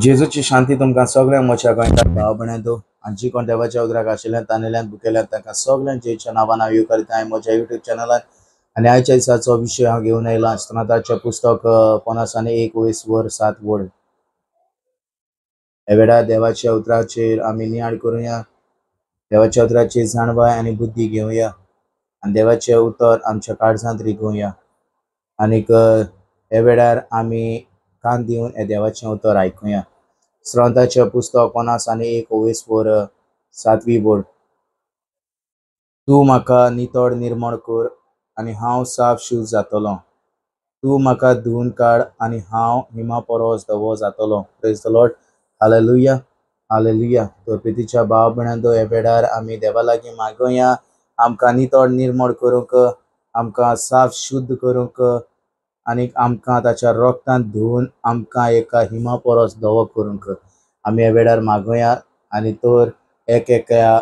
जेजूची शांती तुमकां सगळ्यांक म्हज्या गोंयकार भाव भयणांनो आनी जी कोण देवाच्या उदराक आशिल्ल्यान तांणेल्यान भुकेल्यान तांकां सगळ्यांक जेच्या नांवान हांव करता हांवें म्हज्या युट्यूब चॅनलान आनी आयच्या दिसाचो विशय हांव घेवन आयला स्नाताचें पुस्तक 51:7 हे वेळार देवाच्या उतराचेर आमी नियाळ करुया, देवाच्या उतराची जाणवाय आनी बुद्धी घेवया आनी देवाचें उतर आमच्या काळजांत रिगोवया आनीक हे वेळार आमी कान दिवन हे देवाचें उतर आयकुया। स्रांताचें पुस्तक 51:7 तूं म्हाका नितळ निर्मळ कर आनी हांव साफ शुद्ध जातलों। तूं म्हाका धुवन काड आनी हांव हिमा परस धवो जातलों। Praise the Lord. Hallelujah hallelujah. तर प्रितीच्या भाव भयणांनो हे वेळार आमी देवा लागीं मागोया आमकां नितळ निर्मळ करूंक, आमकां साफ शुद्ध करूंक आनी आमकां ताच्या रक्तान धुवन आमकां एका हिमा परस धवो करूंक आमी हे वेळार मागोया। आनी तर एका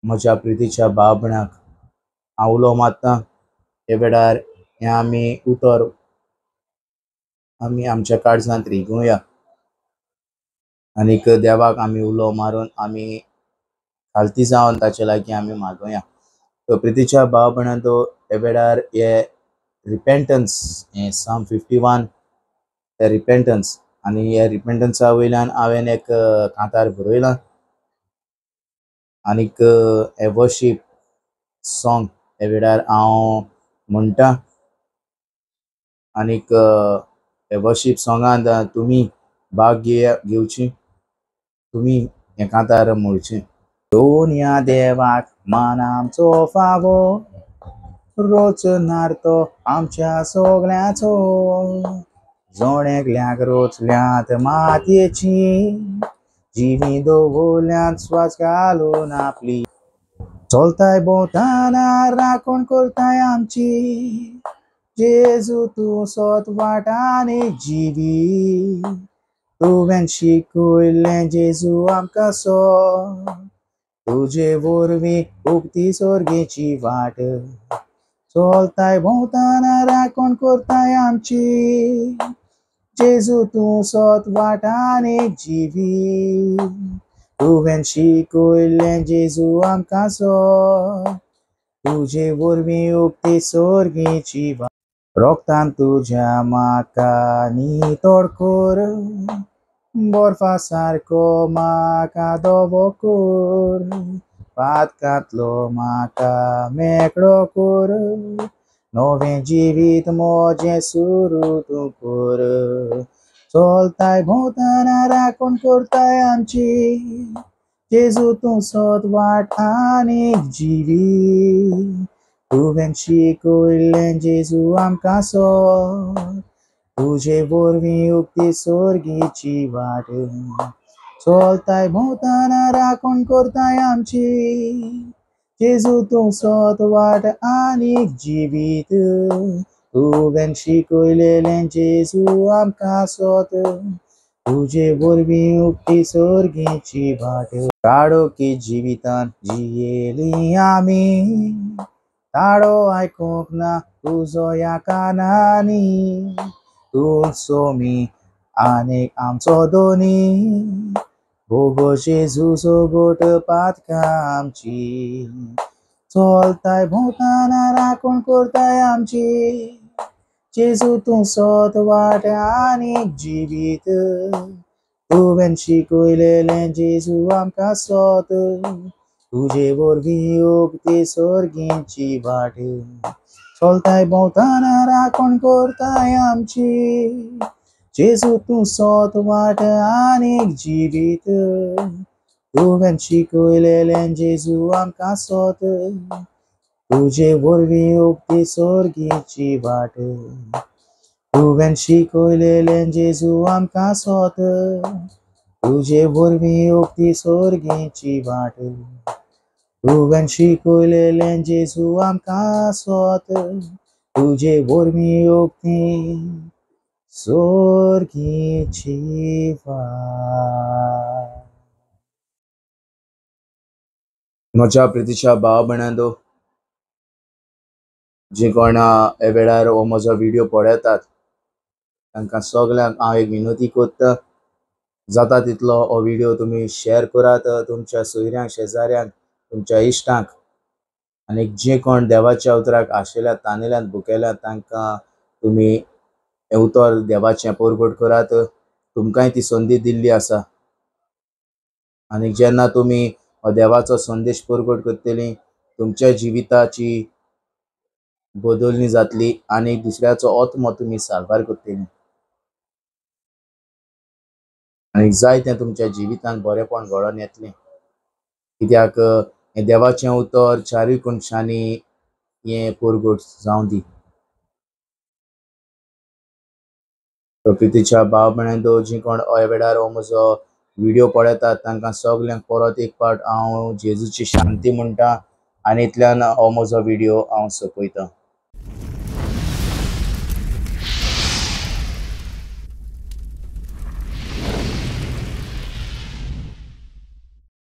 म्हज्या प्रितीच्या भाव भयणाक हांव उलो मारतां हे वेळार हें आमी उतर आमी आमच्या काळजांत रिगोवया आनीक देवाक आमी उलो मारून आमी खालती जावन ताचे लागीं आमी मागोया। तर प्रितीच्या भाव भयणांनो हे वेळार हे रिपेंटन्स हें साम 51 हे रिपेंटन्स आनी हे रिपेंटन्सा वयल्यान हांवें एक कांतार बरयलां आनीक हे वर्शीप सॉंग हे वेळार हांव म्हणटा आनीक हे वर्शीप सॉंगांत तुमी भाग घेवची, तुमी हे कांतार म्हणची। दोनया देवाक मान आमचो फावो, रोचनार तो आमच्या सगळ्याचो। जोणेकल्याक रोचल्यांत मातयेची, जिवी दवरल्यांत स्वास घालून आपली। चलताय भोंवताना राखण करताय आमची, जेजू तूं सोत वाट आनी जिवी। तुवें शिकयलें जेजू आमकां सोत, तुजे वरवीं उक्ती सोर्गेची वाट। चलताय भोंवताना राखण करताय आमची, जेजू तूं सोत वाट आनी जिवी। तुवें शिकयलें जेजू आमकां सोत, तुजे वरवीं उक्ती सोर्गेची वाट। रोगतान तुज्या म्हाका नितळ कर, बर्फा सारको म्हाका धवो कर। पातकांतलो म्हाका मेकळो कर, नवें जिवीत म्हजें सुरू तूं कर। चलताय भोंवताना राखण करताय आमची, जेजू तूं सोत वाट आनी जिवी। तुवें शिकयलें जेजू आमकां सोत, तुजे वरवीं उक्ती सोर्गेची वाट। चलताय भोंवताना राखण करताय आमची, जेजू तूं सोत वाट आनीक जिवीत। तुवें शिकयलें जेजू आमकां सोत, तुजे वरवीं उक्ती सोर्गेची वाट। काडोकी जिवितान जियेलीं आमी, ताळो आयकूंक ना तुजो ह्या कानांनी। तूं सोमी आनीक आमचो दोनी, भोगो जेजू सोगोट पातकां आमची। चलताय भोंवताना राखण करताय आमची, जेजू तूं सोत वाट आनीक जिवीत। तुवें शिकयलें जेजू आमकां सोत, तुजे वरवीं उक्ती सोर्गेची वाट। चलताय भोंवताना राखण करताय आमची, जेजू तूं सोत वाट आनीक जिवीत। तुवें शिकयलें जेजू आमकां सोत, तुजे वरवीं उक्ती सोर्गेची वाट। तुवें शिकयलें जेजू आमकां सोत, तुजे वरवीं उक्ती सोर्गेची वाट। तुवें शिकयलें जेजू आमकां सोत, तुजे वरवीं उक्ती सोर्गेची वाट। म्हज्या प्रितीच्या भाव भयणांनो, जे कोण हे वेळार हो म्हजो व्हिडिओ पळयतात तांकां सगळ्यांक हांव एक विनंती करता जाता तितलो हो व्हिडिओ तुम्ही शेअर करात तुमच्या सोयऱ्यांक शेजाऱ्यांक तुमच्या इश्टांक आनी जे कोण देवाच्या उतराक आशिल्ल्यात तानिल्ल्यात भुकेल्यात तांकां तुम्ही हे उतर देवाचें परगट करात तुमकांय ती संदी दिल्ली आसा आनी जेन्ना तुम्ही हो देवाचो संदेश परगट करतली तुमच्या जिविताची बदलणी जातली आनी दुसऱ्याचो आत्मो तुम्ही सारवार करतली आनी जायतें तुमच्या जिवितांत बरेंपण घडोवन येतलें कित्याक हें देवाचें उतर चारूय कोनशांनी हें परगट जावं दी प्रकृतीच्या भाव भयणींनो जी कोण ह्या वेळार हो म्हजो व्हिडिओ पळयतात तांकां सगल्यांक परत एक फावट हांव जेजूची शांती म्हणटा आनी इतल्यान हो म्हजो व्हिडिओ हांव सोंपयतां.